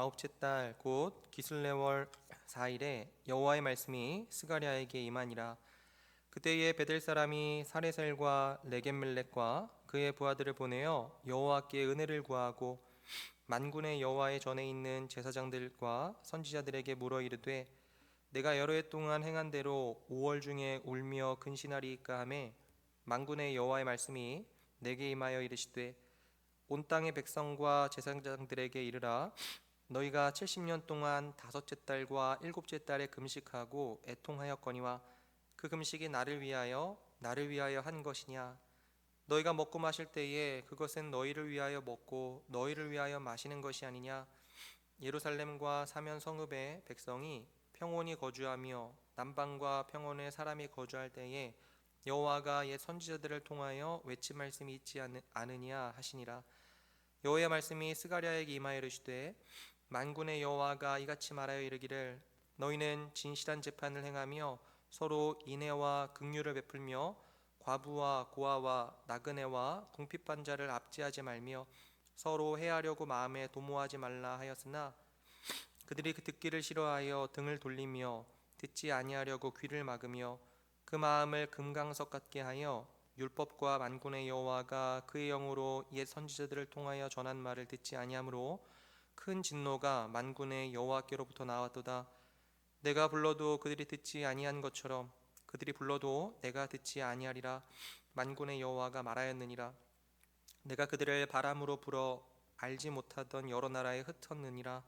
아홉째 달 곧 기슬레월 4일에 여호와의 말씀이 스가랴에게 임하니라. 그때에 베델 사람이 사레셀과 레겜멜렉과 그의 부하들을 보내어 여호와께 은혜를 구하고 만군의 여호와의 전에 있는 제사장들과 선지자들에게 물어 이르되 내가 여러 해 동안 행한 대로 5월 중에 울며 근신하리이까 하매 만군의 여호와의 말씀이 내게 임하여 이르시되 온 땅의 백성과 제사장들에게 이르라. 너희가 70년 동안 다섯째 달과 일곱째 달에 금식하고 애통하였거니와 그 금식이 나를 위하여 한 것이냐. 너희가 먹고 마실 때에 그것은 너희를 위하여 먹고 너희를 위하여 마시는 것이 아니냐. 예루살렘과 사면 성읍의 백성이 평온히 거주하며 남방과 평원에 사람이 거주할 때에 여호와가 옛 선지자들을 통하여 외친 말씀이 있지 않으냐 하시니라. 여호와의 말씀이 스가랴에게 임하여 이르시되 만군의 여호와가 이같이 말하여 이르기를 너희는 진실한 재판을 행하며 서로 인애와 긍휼을 베풀며 과부와 고아와 나그네와 궁핍한 자를 압제하지 말며 서로 해하려고 마음에 도모하지 말라 하였으나 그들이 그 듣기를 싫어하여 등을 돌리며 듣지 아니하려고 귀를 막으며 그 마음을 금강석 같게 하여 율법과 만군의 여호와가 그의 영으로 옛 선지자들을 통하여 전한 말을 듣지 아니하므로 큰 진노가 만군의 여호와께로부터 나왔도다. 내가 불러도 그들이 듣지 아니한 것처럼 그들이 불러도 내가 듣지 아니하리라. 만군의 여호와가 말하였느니라. 내가 그들을 바람으로 불어 알지 못하던 여러 나라에 흩었느니라.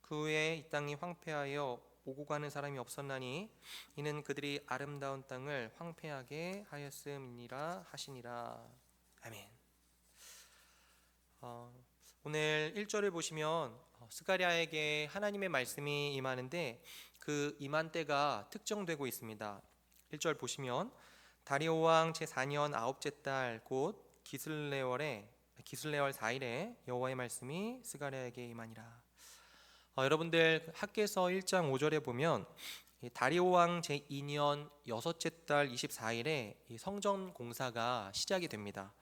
그 후에 이 땅이 황폐하여 오고 가는 사람이 없었나니 이는 그들이 아름다운 땅을 황폐하게 하였음이니라 하시니라. 아멘. 오늘 1절을 보시면 스가랴에게 하나님의 말씀이 임하는데 그 임한 때가 특정되고 있습니다. 1절 보시면 다리오 왕 제4년 아홉째 달 곧 기슬레월 4일에 여호와의 말씀이 스가랴에게 임하니라. 여러분들 학개서 1장 5절에 보면 다리오 왕 제2년 여섯째 달 24일에 성전 공사가 시작이 됩니다.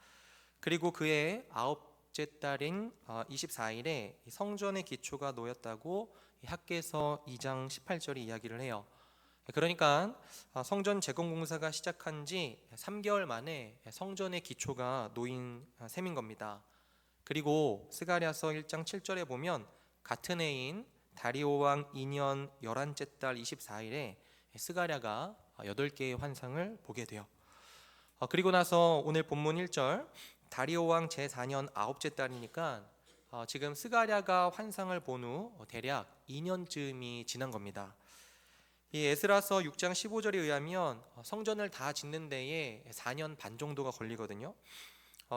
그리고 그해 아홉째 달인 24일에 성전의 기초가 놓였다고 학개서 2장 18절이 이야기를 해요. 그러니까 성전 재건 공사가 시작한 지 3개월 만에 성전의 기초가 놓인 셈인 겁니다. 그리고 스가랴서 1장 7절에 보면 같은 해인 다리오 왕 2년 11째 달 24일에 스가랴가 8개의 환상을 보게 돼요. 그리고 나서 오늘 본문 1절 다리오 왕 제4년 9째 달이니까 지금 스가랴가 환상을 본 후 대략 2년쯤이 지난 겁니다. 이 에스라서 6장 15절에 의하면 성전을 다 짓는 데에 4년 반 정도가 걸리거든요.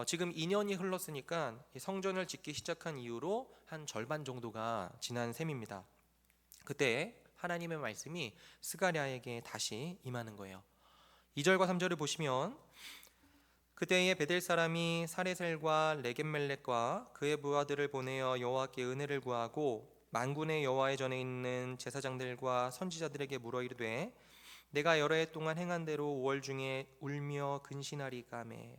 지금 2년이 흘렀으니까 성전을 짓기 시작한 이후로 한 절반 정도가 지난 셈입니다. 그때 하나님의 말씀이 스가랴에게 다시 임하는 거예요. 2절과 3절을 보시면 그때에 베델 사람이 사레셀과 레겜멜렉과 그의 부하들을 보내어 여호와께 은혜를 구하고 만군의 여호와의 전에 있는 제사장들과 선지자들에게 물어 이르되 내가 여러 해 동안 행한 대로 5월 중에 울며 근신하리까 하매.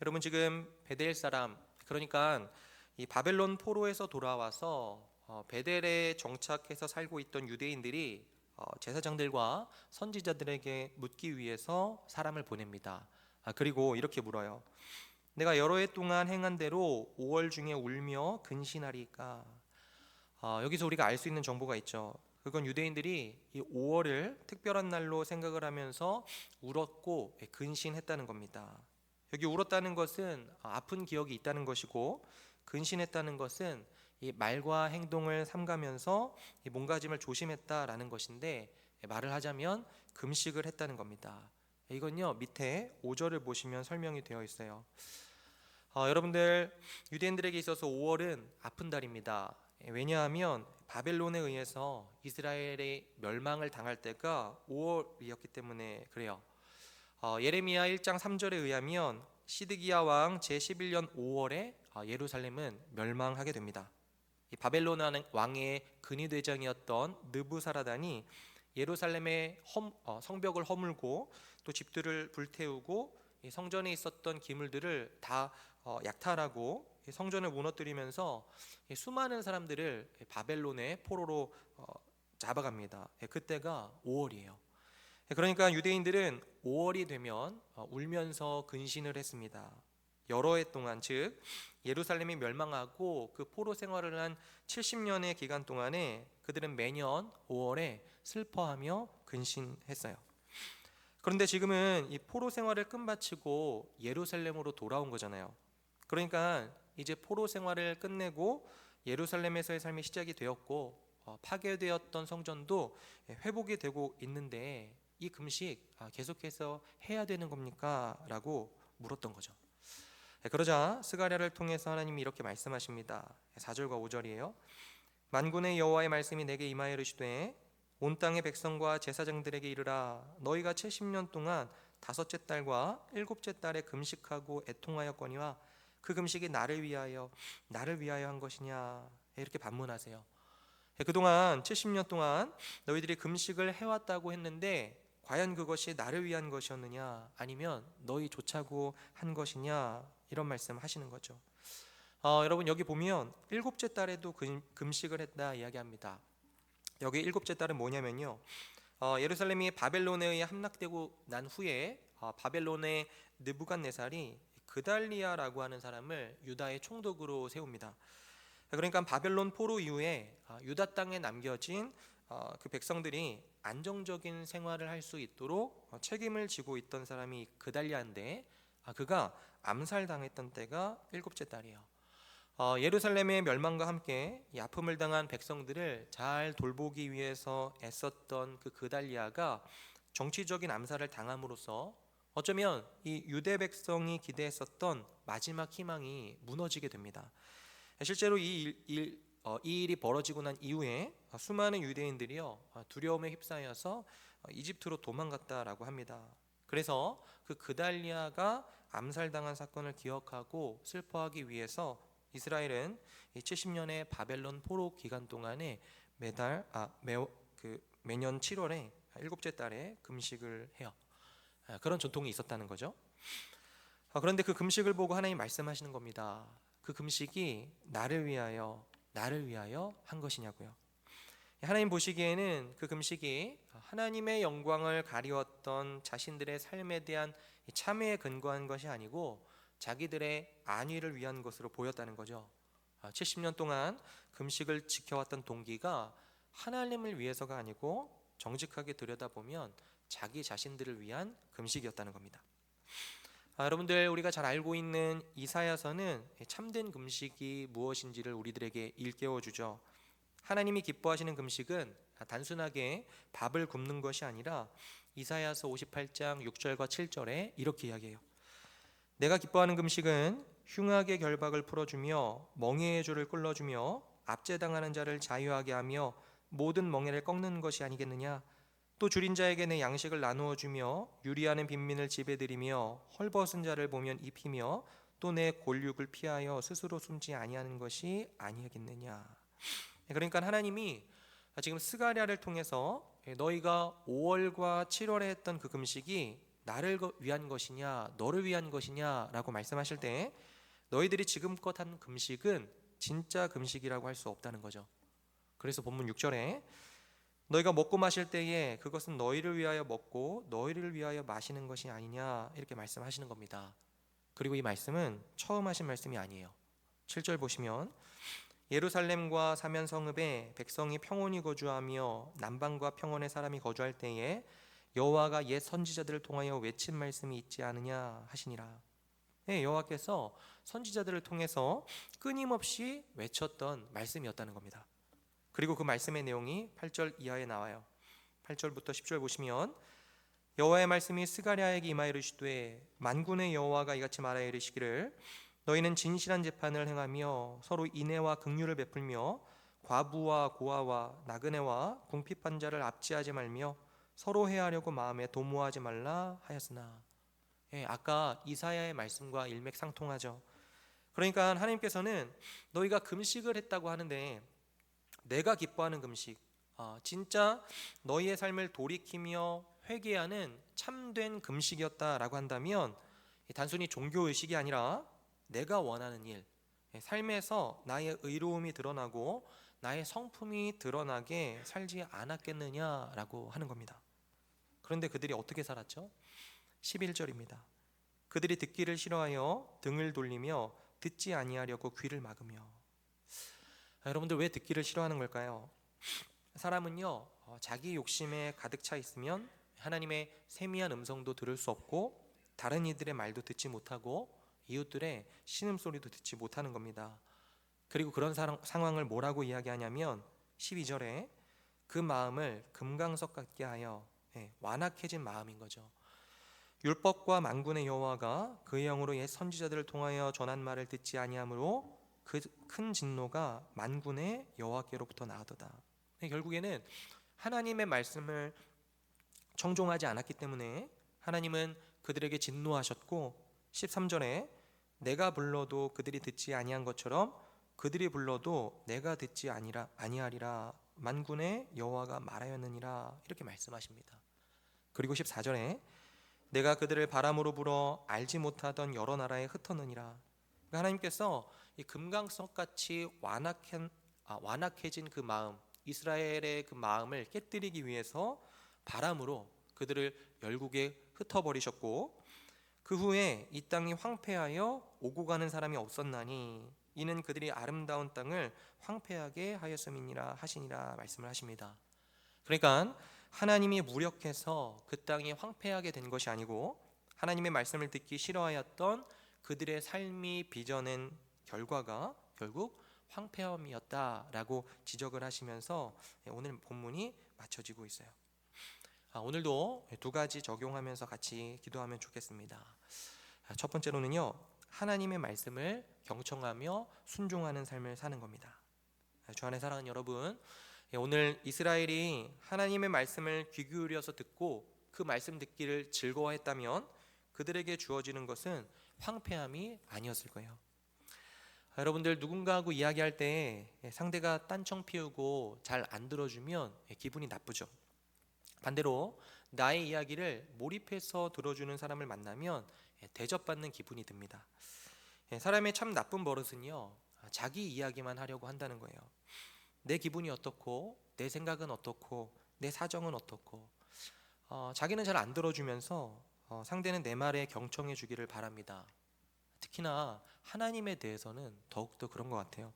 여러분 지금 베델 사람, 그러니까 이 바벨론 포로에서 돌아와서 베델에 정착해서 살고 있던 유대인들이 제사장들과 선지자들에게 묻기 위해서 사람을 보냅니다. 그리고 이렇게 물어요. 내가 여러 해 동안 행한 대로 5월 중에 울며 근신하리까. 여기서 우리가 알 수 있는 정보가 있죠. 그건 유대인들이 이 5월을 특별한 날로 생각을 하면서 울었고 근신했다는 겁니다. 여기 울었다는 것은 아픈 기억이 있다는 것이고, 근신했다는 것은 이 말과 행동을 삼가면서 이 몸가짐을 조심했다라는 것인데, 말을 하자면 금식을 했다는 겁니다. 이건요 밑에 5절을 보시면 설명이 되어 있어요. 여러분들 유대인들에게 있어서 5월은 아픈 달입니다. 왜냐하면 바벨론에 의해서 이스라엘의 멸망을 당할 때가 5월이었기 때문에 그래요. 예레미야 1장 3절에 의하면 시드기야 왕 제11년 5월에 예루살렘은 멸망하게 됩니다. 이 바벨론 왕의 근위대장이었던 느부사라단이 예루살렘의 성벽을 허물고 또 집들을 불태우고 이 성전에 있었던 기물들을 다 약탈하고 성전을 무너뜨리면서 수많은 사람들을 바벨론의 포로로 잡아갑니다. 그때가 5월이에요. 그러니까 유대인들은 5월이 되면 울면서 근신을 했습니다. 여러 해 동안, 즉 예루살렘이 멸망하고 그 포로 생활을 한 70년의 기간 동안에 그들은 매년 5월에 슬퍼하며 근신했어요. 그런데 지금은 이 포로 생활을 끝마치고 예루살렘으로 돌아온 거잖아요. 그러니까 이제 포로 생활을 끝내고 예루살렘에서의 삶이 시작이 되었고 파괴되었던 성전도 회복이 되고 있는데 이 금식 계속해서 해야 되는 겁니까? 라고 물었던 거죠. 그러자 스가랴를 통해서 하나님이 이렇게 말씀하십니다. 4절과 5절이에요. 만군의 여호와의 말씀이 내게 임하여 이르시되 온 땅의 백성과 제사장들에게 이르라. 너희가 70년 동안 다섯째 달과 일곱째 달에 금식하고 애통하였거니와 그 금식이 나를 위하여 한 것이냐, 이렇게 반문하세요. 그동안 70년 동안 너희들이 금식을 해왔다고 했는데 과연 그것이 나를 위한 것이었느냐, 아니면 너희 좋자고 한 것이냐, 이런 말씀 하시는 거죠. 여러분, 여기 보면 일곱째 달에도 금식을 했다 이야기합니다. 여기 일곱째 달은 뭐냐면요, 예루살렘이 바벨론에 의해 함락되고 난 후에 바벨론의 느부갓네살이 그달리아라고 하는 사람을 유다의 총독으로 세웁니다. 그러니까 바벨론 포로 이후에 유다 땅에 남겨진 그 백성들이 안정적인 생활을 할 수 있도록 책임을 지고 있던 사람이 그달리아인데, 그가 암살당했던 때가 일곱째 달이에요. 예루살렘의 멸망과 함께 이 아픔을 당한 백성들을 잘 돌보기 위해서 애썼던 그 그달리아가 정치적인 암살을 당함으로써 어쩌면 이 유대 백성이 기대했었던 마지막 희망이 무너지게 됩니다. 실제로 이 일이 벌어지고 난 이후에 수많은 유대인들이요 두려움에 휩싸여서 이집트로 도망갔다라고 합니다. 그래서 그 그달리아가 암살당한 사건을 기억하고 슬퍼하기 위해서 이스라엘은 70년의 바벨론 포로 기간 동안에 매년 7월에 일곱째 달에 금식을 해요. 그런 전통이 있었다는 거죠. 그런데 그 금식을 보고 하나님 말씀하시는 겁니다. 그 금식이 나를 위하여 한 것이냐고요. 하나님 보시기에는 그 금식이 하나님의 영광을 가리웠던 자신들의 삶에 대한 참회에 근거한 것이 아니고 자기들의 안위를 위한 것으로 보였다는 거죠. 70년 동안 금식을 지켜왔던 동기가 하나님을 위해서가 아니고 정직하게 들여다보면 자기 자신들을 위한 금식이었다는 겁니다. 여러분들, 우리가 잘 알고 있는 이사야서는 참된 금식이 무엇인지를 우리들에게 일깨워주죠. 하나님이 기뻐하시는 금식은 단순하게 밥을 굶는 것이 아니라 이사야서 58장 6절과 7절에 이렇게 이야기해요. 내가 기뻐하는 금식은 흉악의 결박을 풀어주며 멍에의 줄을 끌어주며 압제당하는 자를 자유하게 하며 모든 멍에를 꺾는 것이 아니겠느냐. 또 줄인 자에게 내 양식을 나누어 주며 유리하는 빈민을 집에들이며 헐벗은 자를 보면 입히며 또 내 골육을 피하여 스스로 숨지 아니하는 것이 아니겠느냐. 그러니까 하나님이 지금 스가랴를 통해서 너희가 5월과 7월에 했던 그 금식이 나를 위한 것이냐 너를 위한 것이냐 라고 말씀하실 때 너희들이 지금껏 한 금식은 진짜 금식이라고 할 수 없다는 거죠. 그래서 본문 6절에 너희가 먹고 마실 때에 그것은 너희를 위하여 먹고 너희를 위하여 마시는 것이 아니냐, 이렇게 말씀하시는 겁니다. 그리고 이 말씀은 처음 하신 말씀이 아니에요. 7절 보시면 예루살렘과 사면 성읍에 백성이 평온히 거주하며 남방과 평원의 사람이 거주할 때에 여호와가 옛 선지자들을 통하여 외친 말씀이 있지 않으냐 하시니라. 네, 여호와께서 선지자들을 통해서 끊임없이 외쳤던 말씀이었다는 겁니다. 그리고 그 말씀의 내용이 8절 이하에 나와요. 8절부터 10절 보시면 여호와의 말씀이 스가랴에게 임하여 이르시되 만군의 여호와가 이같이 말하여 이르시기를 너희는 진실한 재판을 행하며 서로 인애와 긍휼을 베풀며 과부와 고아와 나그네와 궁핍한 자를 압제하지 말며 서로 해하려고 마음에 도모하지 말라 하였으나. 아까 이사야의 말씀과 일맥상통하죠. 그러니까 하나님께서는 너희가 금식을 했다고 하는데 내가 기뻐하는 금식, 진짜 너희의 삶을 돌이키며 회개하는 참된 금식이었다라고 한다면 단순히 종교의식이 아니라 내가 원하는 일, 삶에서 나의 의로움이 드러나고 나의 성품이 드러나게 살지 않았겠느냐라고 하는 겁니다. 그런데 그들이 어떻게 살았죠? 11절입니다. 그들이 듣기를 싫어하여 등을 돌리며 듣지 아니하려고 귀를 막으며. 여러분들 왜 듣기를 싫어하는 걸까요? 사람은요, 자기 욕심에 가득 차 있으면 하나님의 세미한 음성도 들을 수 없고 다른 이들의 말도 듣지 못하고 이웃들의 신음소리도 듣지 못하는 겁니다. 그리고 그런 상황을 뭐라고 이야기하냐면 12절에 그 마음을 금강석 같게 하여, 완악해진 마음인 거죠. 율법과 만군의 여호와가 그의 영으로 옛 선지자들을 통하여 전한 말을 듣지 아니하므로 그 큰 진노가 만군의 여호와께로부터 나오도다. 결국에는 하나님의 말씀을 청종하지 않았기 때문에 하나님은 그들에게 진노하셨고, 13절에 내가 불러도 그들이 듣지 아니한 것처럼 그들이 불러도 내가 듣지 아니하리라 만군의 여호와가 말하였느니라, 이렇게 말씀하십니다. 그리고 14절에 내가 그들을 바람으로 불어 알지 못하던 여러 나라에 흩어느니라. 그러니까 하나님께서 이 금강석같이 완악해진 그 마음, 이스라엘의 그 마음을 깨뜨리기 위해서 바람으로 그들을 열국에 흩어버리셨고, 그 후에 이 땅이 황폐하여 오고 가는 사람이 없었나니 이는 그들이 아름다운 땅을 황폐하게 하였음이니라 하시니라 말씀을 하십니다. 그러니까 하나님이 무력해서 그 땅이 황폐하게 된 것이 아니고 하나님의 말씀을 듣기 싫어하였던 그들의 삶이 빚어낸 결과가 결국 황폐함이었다라고 지적을 하시면서 오늘 본문이 맞춰지고 있어요. 오늘도 두 가지 적용하면서 같이 기도하면 좋겠습니다. 첫 번째로는요, 하나님의 말씀을 경청하며 순종하는 삶을 사는 겁니다. 주 안에 사랑하는 여러분, 오늘 이스라엘이 하나님의 말씀을 귀 기울여서 듣고 그 말씀 듣기를 즐거워했다면 그들에게 주어지는 것은 황폐함이 아니었을 거예요. 여러분들 누군가하고 이야기할 때 상대가 딴청 피우고 잘 안 들어주면 기분이 나쁘죠. 반대로 나의 이야기를 몰입해서 들어주는 사람을 만나면 대접받는 기분이 듭니다. 사람의 참 나쁜 버릇은요, 자기 이야기만 하려고 한다는 거예요. 내 기분이 어떻고 내 생각은 어떻고 내 사정은 어떻고, 자기는 잘 안 들어주면서 상대는 내 말에 경청해 주기를 바랍니다. 특히나 하나님에 대해서는 더욱더 그런 것 같아요.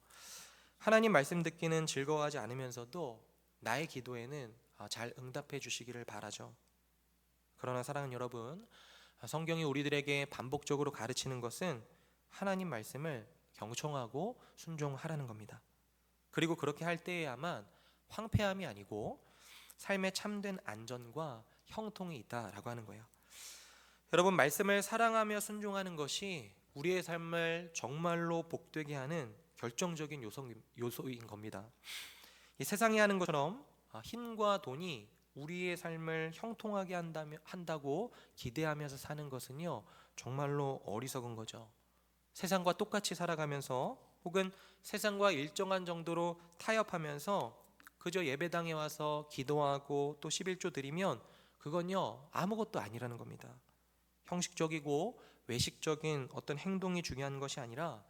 하나님 말씀 듣기는 즐거워하지 않으면서도 나의 기도에는 잘 응답해 주시기를 바라죠. 그러나 사랑하는 여러분, 성경이 우리들에게 반복적으로 가르치는 것은 하나님 말씀을 경청하고 순종하라는 겁니다. 그리고 그렇게 할 때에야만 황폐함이 아니고 삶의 참된 안전과 형통이 있다라고 하는 거예요. 여러분, 말씀을 사랑하며 순종하는 것이 우리의 삶을 정말로 복되게 하는 결정적인 요소인 겁니다. 이 세상이 하는 것처럼 힘과 돈이 우리의 삶을 형통하게 한다고 기대하면서 사는 것은요, 정말로 어리석은 거죠. 세상과 똑같이 살아가면서 혹은 세상과 일정한 정도로 타협하면서 그저 예배당에 와서 기도하고 또 11조 드리면 그건요, 아무것도 아니라는 겁니다. 형식적이고 외식적인 어떤 행동이 중요한 것이 아니라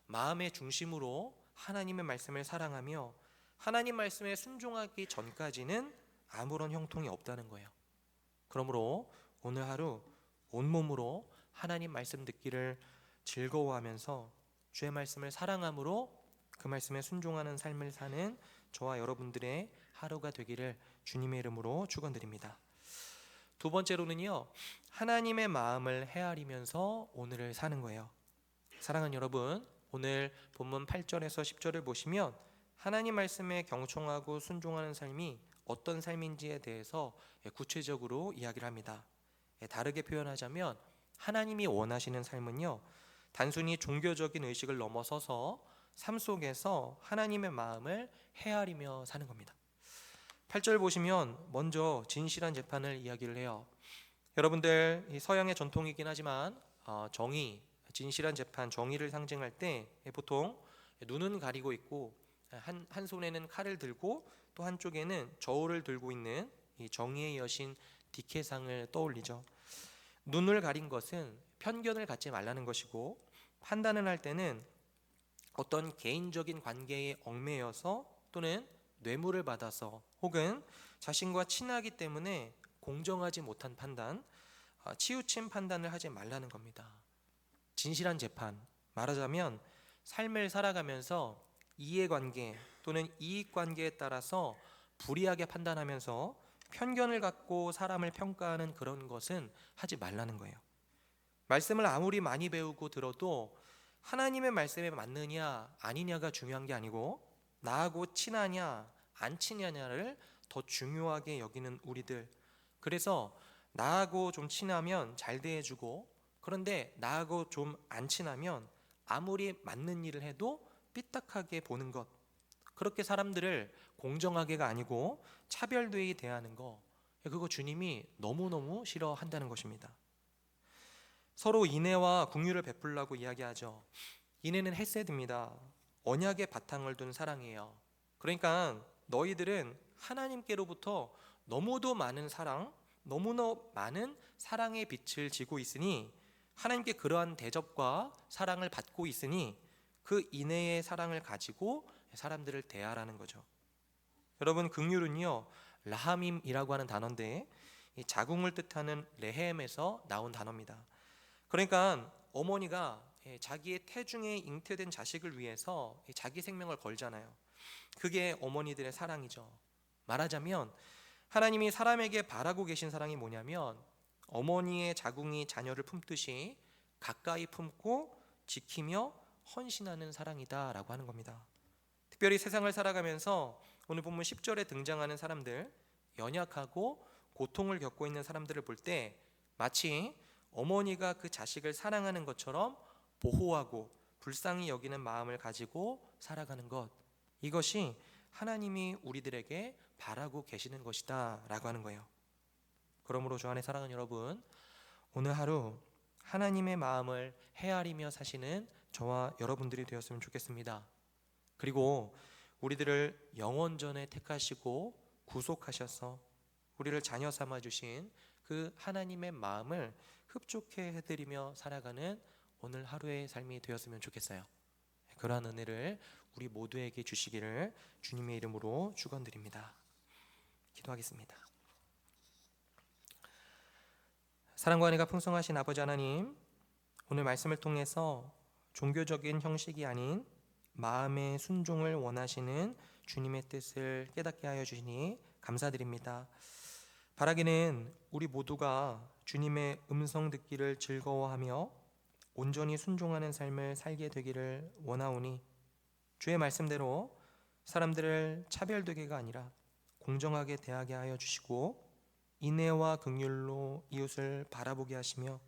마음의 중심으로 하나님의 말씀을 사랑하며 하나님 말씀에 순종하기 전까지는 아무런 형통이 없다는 거예요. 그러므로 오늘 하루 온몸으로 하나님 말씀 듣기를 즐거워하면서 주의 말씀을 사랑함으로 그 말씀에 순종하는 삶을 사는 저와 여러분들의 하루가 되기를 주님의 이름으로 축원드립니다. 두 번째로는요, 하나님의 마음을 헤아리면서 오늘을 사는 거예요. 사랑하는 여러분, 오늘 본문 8절에서 10절을 보시면 하나님 말씀에 경청하고 순종하는 삶이 어떤 삶인지에 대해서 구체적으로 이야기를 합니다. 다르게 표현하자면 하나님이 원하시는 삶은요, 단순히 종교적인 의식을 넘어서서 삶 속에서 하나님의 마음을 헤아리며 사는 겁니다. 8절 보시면 먼저 진실한 재판을 이야기를 해요. 여러분들, 이 서양의 전통이긴 하지만 정의, 진실한 재판, 정의를 상징할 때 보통 눈은 가리고 있고 한 손에는 칼을 들고 또 한쪽에는 저울을 들고 있는 이 정의의 여신 디케상을 떠올리죠. 눈을 가린 것은 편견을 갖지 말라는 것이고, 판단을 할 때는 어떤 개인적인 관계에 얽매여서 또는 뇌물을 받아서 혹은 자신과 친하기 때문에 공정하지 못한 판단, 치우친 판단을 하지 말라는 겁니다. 진실한 재판, 말하자면 삶을 살아가면서 이해관계 또는 이익관계에 따라서 불이하게 판단하면서 편견을 갖고 사람을 평가하는 그런 것은 하지 말라는 거예요. 말씀을 아무리 많이 배우고 들어도 하나님의 말씀에 맞느냐 아니냐가 중요한 게 아니고 나하고 친하냐 안 친하냐를 더 중요하게 여기는 우리들. 그래서 나하고 좀 친하면 잘 대해주고, 그런데 나하고 좀 안 친하면 아무리 맞는 일을 해도 삐딱하게 보는 것, 그렇게 사람들을 공정하게가 아니고 차별되게 대하는 거, 그거 주님이 너무너무 싫어한다는 것입니다. 서로 인애와 긍휼을 베풀라고 이야기하죠. 인애는 헤세드입니다. 언약의 바탕을 둔 사랑이에요. 그러니까 너희들은 하나님께로부터 너무도 많은 사랑, 너무나 많은 사랑의 빛을 지고 있으니, 하나님께 그러한 대접과 사랑을 받고 있으니 그 인애의 사랑을 가지고 사람들을 대하라는 거죠. 여러분, 긍휼은요 라함임이라고 하는 단어인데 이 자궁을 뜻하는 레헴에서 나온 단어입니다. 그러니까 어머니가 자기의 태중에 잉태된 자식을 위해서 자기 생명을 걸잖아요. 그게 어머니들의 사랑이죠. 말하자면 하나님이 사람에게 바라고 계신 사랑이 뭐냐면 어머니의 자궁이 자녀를 품듯이 가까이 품고 지키며 헌신하는 사랑이다 라고 하는 겁니다. 특별히 세상을 살아가면서 오늘 본문 10절에 등장하는 사람들, 연약하고 고통을 겪고 있는 사람들을 볼 때 마치 어머니가 그 자식을 사랑하는 것처럼 보호하고 불쌍히 여기는 마음을 가지고 살아가는 것, 이것이 하나님이 우리들에게 바라고 계시는 것이다 라고 하는 거예요. 그러므로 주 안에 사랑하는 여러분, 오늘 하루 하나님의 마음을 헤아리며 사시는 저와 여러분들이 되었으면 좋겠습니다. 그리고 우리들을 영원전에 택하시고 구속하셔서 우리를 자녀 삼아 주신 그 하나님의 마음을 흡족해 해드리며 살아가는 오늘 하루의 삶이 되었으면 좋겠어요. 그러한 은혜를 우리 모두에게 주시기를 주님의 이름으로 축원드립니다. 기도하겠습니다. 사랑과 은혜가 풍성하신 아버지 하나님, 오늘 말씀을 통해서 종교적인 형식이 아닌 마음의 순종을 원하시는 주님의 뜻을 깨닫게 하여 주시니 감사드립니다. 바라기는 우리 모두가 주님의 음성 듣기를 즐거워하며 온전히 순종하는 삶을 살게 되기를 원하오니 주의 말씀대로 사람들을 차별되게가 아니라 공정하게 대하게 하여 주시고 인애와 긍휼로 이웃을 바라보게 하시며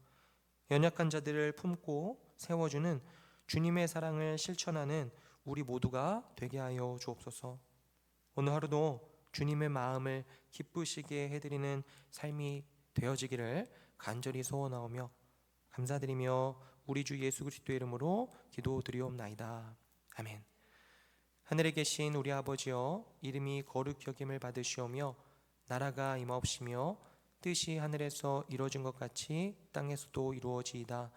연약한 자들을 품고 세워주는 주님의 사랑을 실천하는 우리 모두가 되게 하여 주옵소서. 오늘 하루도 주님의 마음을 기쁘시게 해드리는 삶이 되어지기를 간절히 소원하오며 감사드리며 우리 주 예수 그리스도의 이름으로 기도드리옵나이다. 아멘. 하늘에 계신 우리 아버지여, 이름이 거룩히 여김을 받으시오며 나라가 임하옵시며 뜻이 하늘에서 이루어진 것 같이 땅에서도 이루어지이다.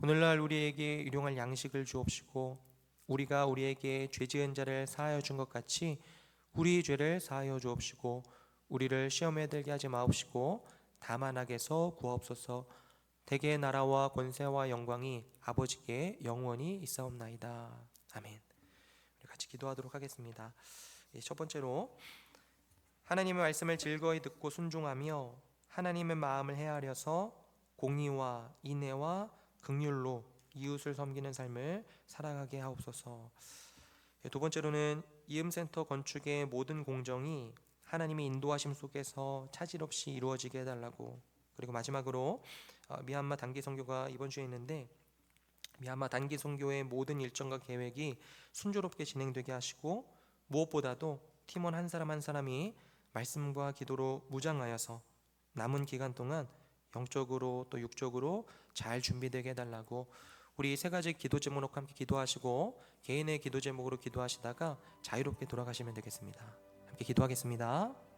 오늘날 우리에게 일용할 양식을 주옵시고 우리가 우리에게 죄 지은 자를 사하여 준 것 같이 우리 죄를 사하여 주옵시고 우리를 시험에 들게 하지 마옵시고 다만 악에서 구하옵소서. 대개의 나라와 권세와 영광이 아버지께 영원히 있사옵나이다. 아멘. 우리 같이 기도하도록 하겠습니다. 첫 번째로 하나님의 말씀을 즐거이 듣고 순종하며 하나님의 마음을 헤아려서 공의와 인애와 긍휼로 이웃을 섬기는 삶을 살아가게 하옵소서. 두 번째로는 이음센터 건축의 모든 공정이 하나님의 인도하심 속에서 차질 없이 이루어지게 해달라고. 그리고 마지막으로 미얀마 단기 선교가 이번 주에 있는데 미얀마 단기 선교의 모든 일정과 계획이 순조롭게 진행되게 하시고 무엇보다도 팀원 한 사람 한 사람이 말씀과 기도로 무장하여서 남은 기간 동안 영적으로 또 육적으로 잘 준비되게 해달라고. 우리 세 가지 기도 제목으로 함께 기도하시고 개인의 기도 제목으로 기도하시다가 자유롭게 돌아가시면 되겠습니다. 함께 기도하겠습니다.